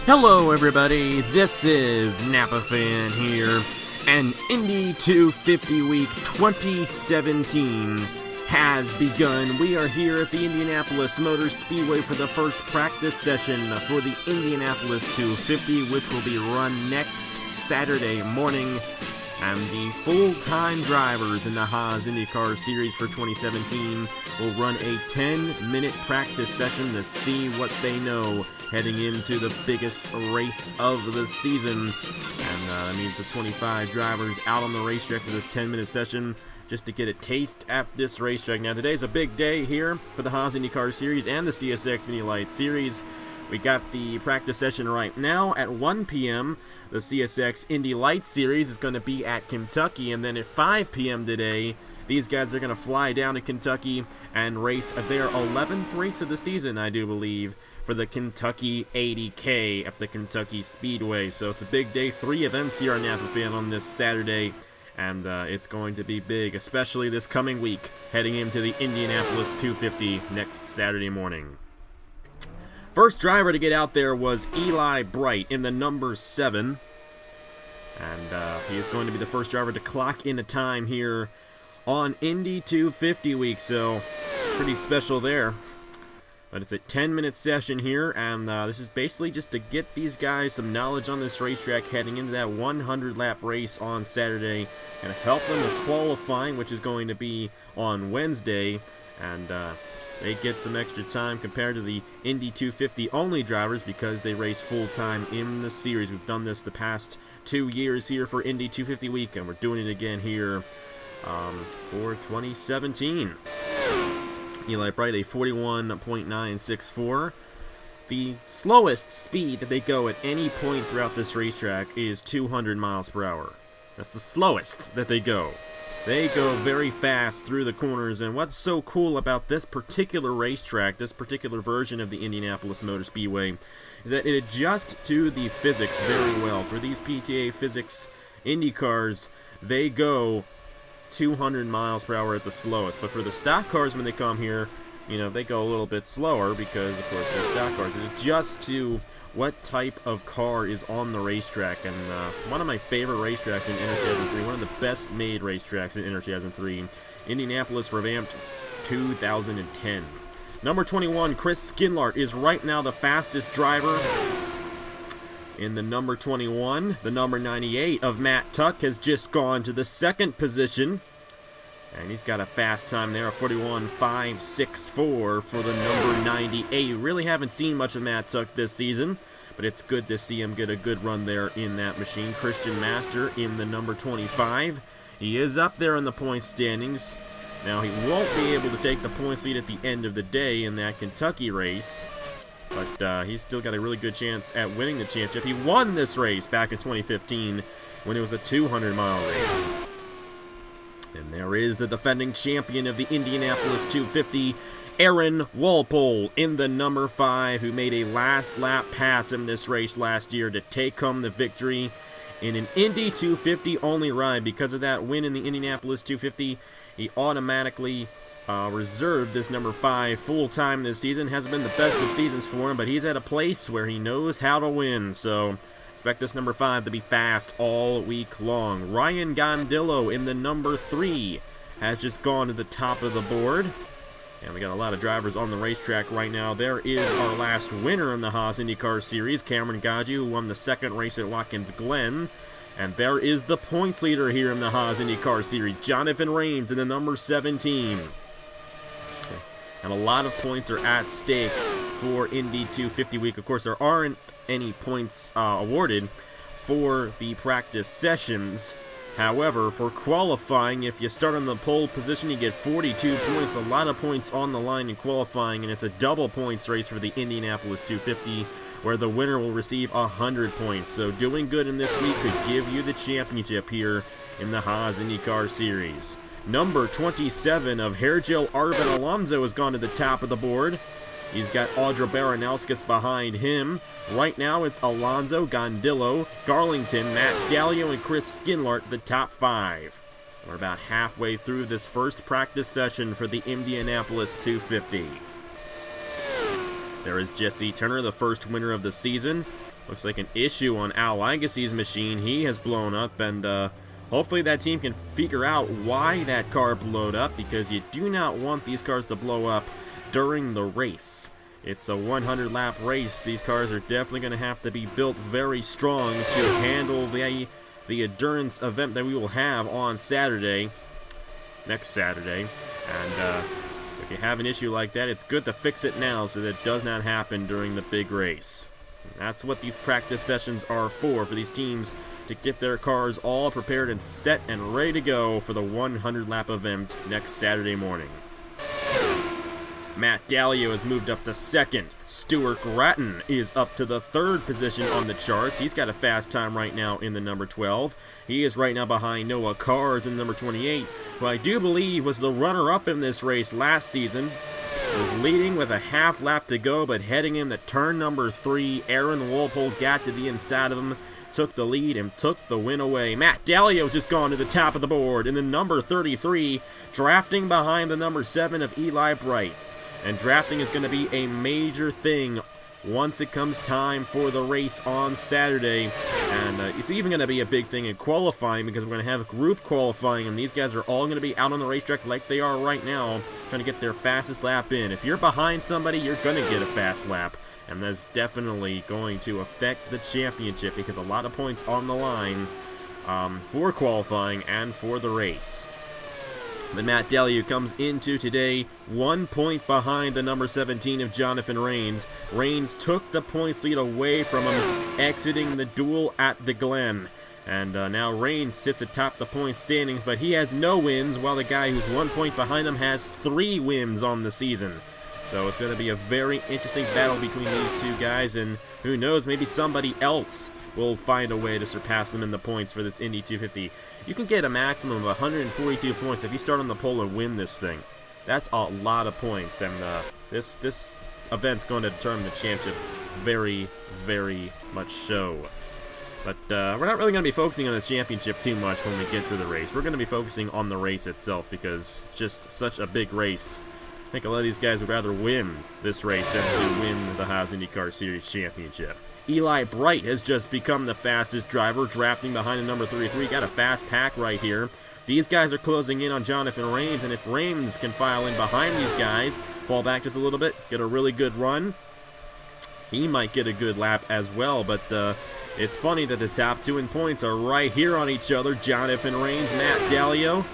Hello everybody, this is Napa Fan here, and Indy 250 Week 2017 has begun. We are here at the Indianapolis Motor Speedway for the first practice session for the Indianapolis 250, which will be run next Saturday morning. And the full-time drivers in the Haas IndyCar Series for 2017 will run a 10-minute practice session to see what they know heading into the biggest race of the season. And that means the 25 drivers out on the racetrack for this 10-minute session just to get a taste at this racetrack. Now, today's a big day here for the Haas IndyCar Series and the CSX Indy Light Series. We got the practice session right now at 1 p.m. The CSX Indy Light Series is going to be at Kentucky, and then at 5 p.m. today, these guys are going to fly down to Kentucky and race their 11th race of the season, I do believe, for the Kentucky 80K at the Kentucky Speedway. So it's a big day, 3 events here on Napa Fan on this Saturday, and it's going to be big, especially this coming week, heading into the Indianapolis 250 next Saturday morning. First driver to get out there was Eli Bright in the number 7. And he is going to be the first driver to clock in a time here on Indy 250 week. So, pretty special there. But it's a 10-minute session here. And this is basically just to get these guys some knowledge on this racetrack heading into that 100-lap race on Saturday. And help them with qualifying, which is going to be on Wednesday. And they get some extra time compared to the Indy 250 only drivers because they race full-time in the series. We've done this the past 2 years here for Indy 250 week, and we're doing it again here for 2017. Eli Bright, a 41.964. The slowest speed that they go at any point throughout this racetrack is 200 miles per hour. That's the slowest that they go. They go very fast through the corners, and what's so cool about this particular racetrack, this particular version of the Indianapolis Motor Speedway, is that it adjusts to the physics very well. For these PTA physics Indy cars, they go 200 miles per hour at the slowest. But for the stock cars, when they come here, you know, they go a little bit slower because, of course, they're stock cars. It adjusts to what type of car is on the racetrack. And one of my favorite racetracks in Indy 2003, one of the best made racetracks in Indy 2003, Indianapolis Revamped 2010. Number 21, Chris Skinlart, is right now the fastest driver in the number 21. The number 98 of Matt Tuck has just gone to the second position. And he's got a fast time there, a 41.564 for the number 98. Really haven't seen much of Matt Tuck this season, but it's good to see him get a good run there in that machine. Christian Master in the number 25. He is up there in the points standings. Now, he won't be able to take the points lead at the end of the day in that Kentucky race, but he's still got a really good chance at winning the championship. He won this race back in 2015 when it was a 200-mile race. And there is the defending champion of the Indianapolis 250, Aaron Walpole, in the number 5, who made a last-lap pass in this race last year to take home the victory in an Indy 250 only ride. Because of that win in the Indianapolis 250, he automatically reserved this number 5 full-time this season. Hasn't been the best of seasons for him, but he's at a place where he knows how to win. So expect this number 5 to be fast all week long. Ryan Gondillo in the number 3 has just gone to the top of the board. And we got a lot of drivers on the racetrack right now. There is our last winner in the Haas IndyCar Series, Cameron Gaggi, who won the second race at Watkins Glen. And there is the points leader here in the Haas IndyCar Series, Jonathan Rains in the number 17. And a lot of points are at stake for Indy 250 week. Of course, there aren't any points awarded for the practice sessions. However, for qualifying, if you start on the pole position, you get 42 points. A lot of points on the line in qualifying, and it's a double points race for the Indianapolis 250, where the winner will receive 100 points. So doing good in this week could give you the championship here in the Haas IndyCar Series. Number 27 of Hairgel Arvin Alonso has gone to the top of the board. He's got Audra Baranowskis behind him. Right now it's Alonso, Gondillo, Garlington, Matt Dallio, and Chris Skinlart, the top 5. We're about halfway through this first practice session for the Indianapolis 250. There is Jesse Turner, the first winner of the season, Looks like an issue on Al Legacy's machine. He has blown up, and hopefully that team can figure out why that car blew up, because you do not want these cars to blow up during the race. It's a 100-lap race. These cars are definitely going to have to be built very strong to handle the endurance event that we will have on Saturday, next Saturday. And if you have an issue like that, it's good to fix it now so that it does not happen during the big race. And that's what these practice sessions are for these teams, to get their cars all prepared and set and ready to go for the 100-lap event next Saturday morning. Matt Dallio has moved up to second. Stuart Gratton is up to the third position on the charts. He's got a fast time right now in the number 12. He is right now behind Noah Cars in number 28, who I do believe was the runner-up in this race last season. He was leading with a half lap to go, but heading into turn number 3, Aaron Walpole got to the inside of him, took the lead, and took the win away. Matt Dallio's just gone to the top of the board in the number 33, drafting behind the number 7 of Eli Bright. And drafting is going to be a major thing once it comes time for the race on Saturday. And it's even going to be a big thing in qualifying, because we're going to have group qualifying, and these guys are all going to be out on the racetrack like they are right now, trying to get their fastest lap in. If you're behind somebody, you're going to get a fast lap, and that's definitely going to affect the championship, because a lot of points on the line for qualifying and for the race. But Matt Dallio comes into today 1 point behind the number 17 of Jonathan Rains. Rains took the points lead away from him, exiting the duel at the Glen. And now Rains sits atop the point standings, but he has no wins, while the guy who's 1 point behind him has 3 wins on the season. So it's going to be a very interesting battle between these two guys, and who knows, maybe somebody else will find a way to surpass them in the points for this Indy 250. You can get a maximum of 142 points if you start on the pole and win this thing. That's a lot of points, and this event's going to determine the championship very, very much so. But we're not really going to be focusing on the championship too much when we get to the race. We're going to be focusing on the race itself, because it's just such a big race. I think a lot of these guys would rather win this race than to win the Haas IndyCar Series championship. Eli Bright has just become the fastest driver, drafting behind the number 33. Got a fast pack right here. These guys are closing in on Jonathan Rains, and if Rains can file in behind these guys, fall back just a little bit, get a really good run, he might get a good lap as well. But it's funny that the top 2 in points are right here on each other. Jonathan Rains, Matt Dallio.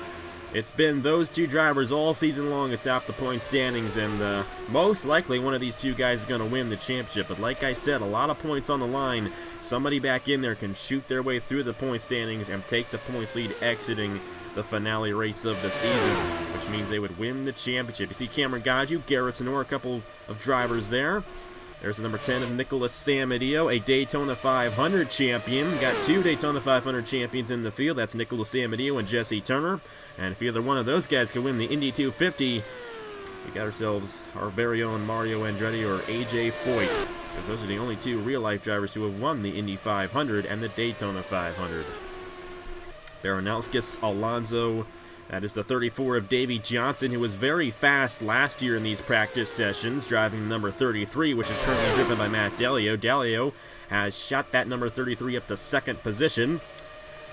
It's been those two drivers all season long atop the point standings, and most likely one of these two guys is going to win the championship. But like I said, a lot of points on the line. Somebody back in there can shoot their way through the point standings and take the points lead exiting the finale race of the season, which means they would win the championship. You see Cameron Gaju, Garrett Sonor, a couple of drivers there. There's the number 10 of Nicholas Samadillo, a Daytona 500 champion. We've got 2 Daytona 500 champions in the field. That's Nicholas Samadillo and Jesse Turner. And if either one of those guys can win the Indy 250, we got ourselves our very own Mario Andretti or AJ Foyt, because those are the only 2 real-life drivers who have won the Indy 500 and the Daytona 500. Baranowskis Alonso, that is the 34 of Davey Johnson, who was very fast last year in these practice sessions, driving number 33, which is currently driven by Matt Dallio. Dallio has shot that number 33 up to 2nd position.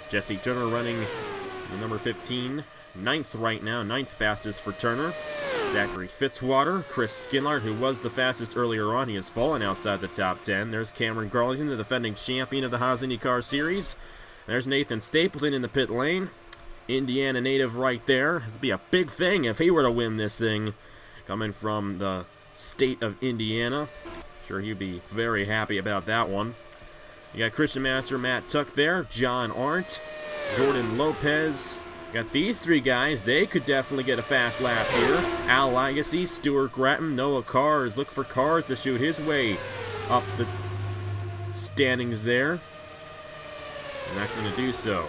Jesse Turner running the number 15, 9th right now, 9th fastest for Turner. Zachary Fitzwater, Chris Skinlart, who was the fastest earlier on, he has fallen outside the top 10. There's Cameron Garlington, the defending champion of the Haas IndyCar Series. There's Nathan Stapleton in the pit lane. Indiana native right there. This would be a big thing if he were to win this thing, coming from the state of Indiana. Sure, he'd be very happy about that one. You got Christian Master, Matt Tuck there, John Arndt, Jordan Lopez. You got these 3 guys. They could definitely get a fast lap here. Al Legacy, Stuart Gratton, Noah Cars. Look for Cars to shoot his way up the standings there. They're not going to do so.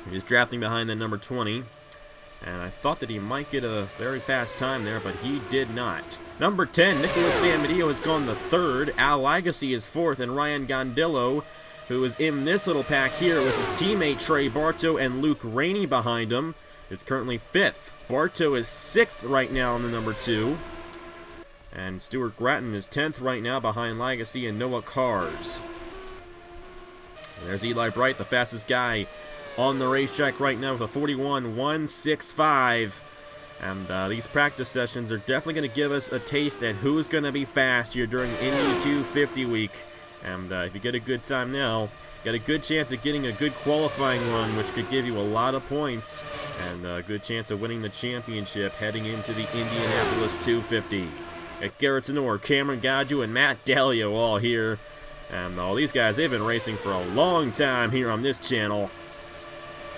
He's drafting behind the number 20, and I thought that he might get a very fast time there, but he did not. Number 10, Nicholas Samadillo has gone the 3rd. Al Legacy is 4th, and Ryan Gondillo, who is in this little pack here with his teammate Trey Bartow and Luke Rainey behind him, is currently 5th. Bartow is 6th right now on the number 2, and Stuart Gratton is 10th right now behind Legacy and Noah Cars. And there's Eli Bright, the fastest guy on the racetrack right now with a 41.165. And these practice sessions are definitely going to give us a taste at who's going to be fast here during Indy 250 week. And if you get a good time now, you got a good chance of getting a good qualifying run, which could give you a lot of points, and a good chance of winning the championship heading into the Indianapolis 250. At Garrett Tenor, Cameron Gadju, and Matt Dalio all here. And all these guys, they've been racing for a long time here on this channel.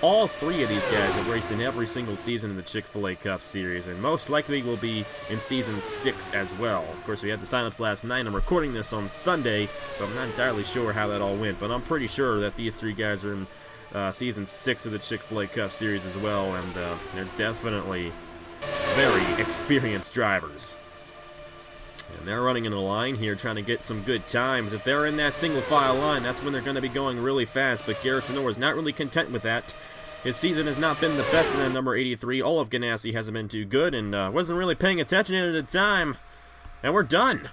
All three of these guys have raced in every single season in the Chick-fil-A Cup Series, and most likely will be in Season 6 as well. Of course, we had the sign-ups last night. I'm recording this on Sunday, so I'm not entirely sure how that all went, but I'm pretty sure that these three guys are in Season 6 of the Chick-fil-A Cup Series as well, and they're definitely very experienced drivers. And they're running in a line here, trying to get some good times. If they're in that single file line, that's when they're going to be going really fast. But Garrett Tenor is not really content with that. His season has not been the best in that number 83. Olaf Ganassi hasn't been too good and wasn't really paying attention at the time. And we're done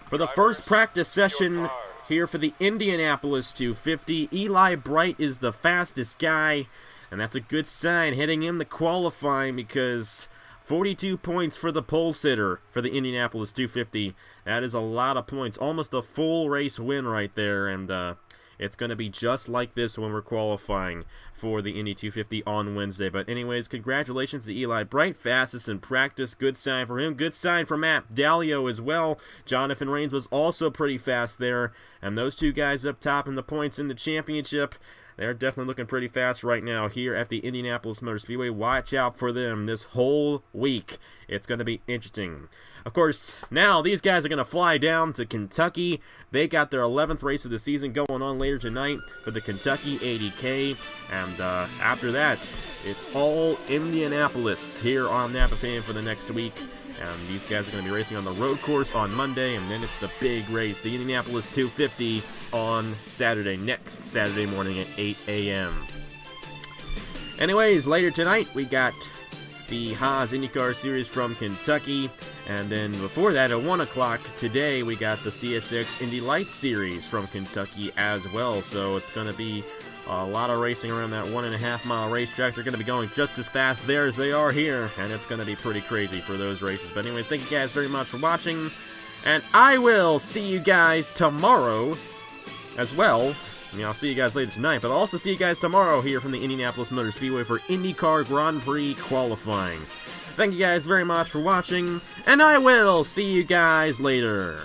for the first practice session here for the Indianapolis 250. Eli Bright is the fastest guy, and that's a good sign heading in the qualifying, because 42 points for the pole sitter for the Indianapolis 250. That is a lot of points. Almost a full race win right there. And it's going to be just like this when we're qualifying for the Indy 250 on Wednesday. But anyways, congratulations to Eli Bright. Fastest in practice. Good sign for him. Good sign for Matt Dalio as well. Jonathan Rains was also pretty fast there. And those two guys up top in the points in the championship, they're definitely looking pretty fast right now here at the Indianapolis Motor Speedway. Watch out for them this whole week. It's going to be interesting. Of course, now these guys are going to fly down to Kentucky. They got their 11th race of the season going on later tonight for the Kentucky 80K. And after that, it's all Indianapolis here on Napa Fan for the next week. And these guys are going to be racing on the road course on Monday, and then it's the big race, the Indianapolis 250, on Saturday, next Saturday morning at 8 a.m. Anyways, later tonight, we got the Haas IndyCar Series from Kentucky, and then before that, at 1 o'clock today, we got the CSX Indy Lights Series from Kentucky as well, so it's going to be a lot of racing around that 1.5-mile racetrack. They're going to be going just as fast there as they are here, and it's going to be pretty crazy for those races. But anyways, thank you guys very much for watching, and I will see you guys tomorrow as well. I mean, I'll see you guys later tonight, but I'll also see you guys tomorrow here from the Indianapolis Motor Speedway for IndyCar Grand Prix qualifying. Thank you guys very much for watching, and I will see you guys later.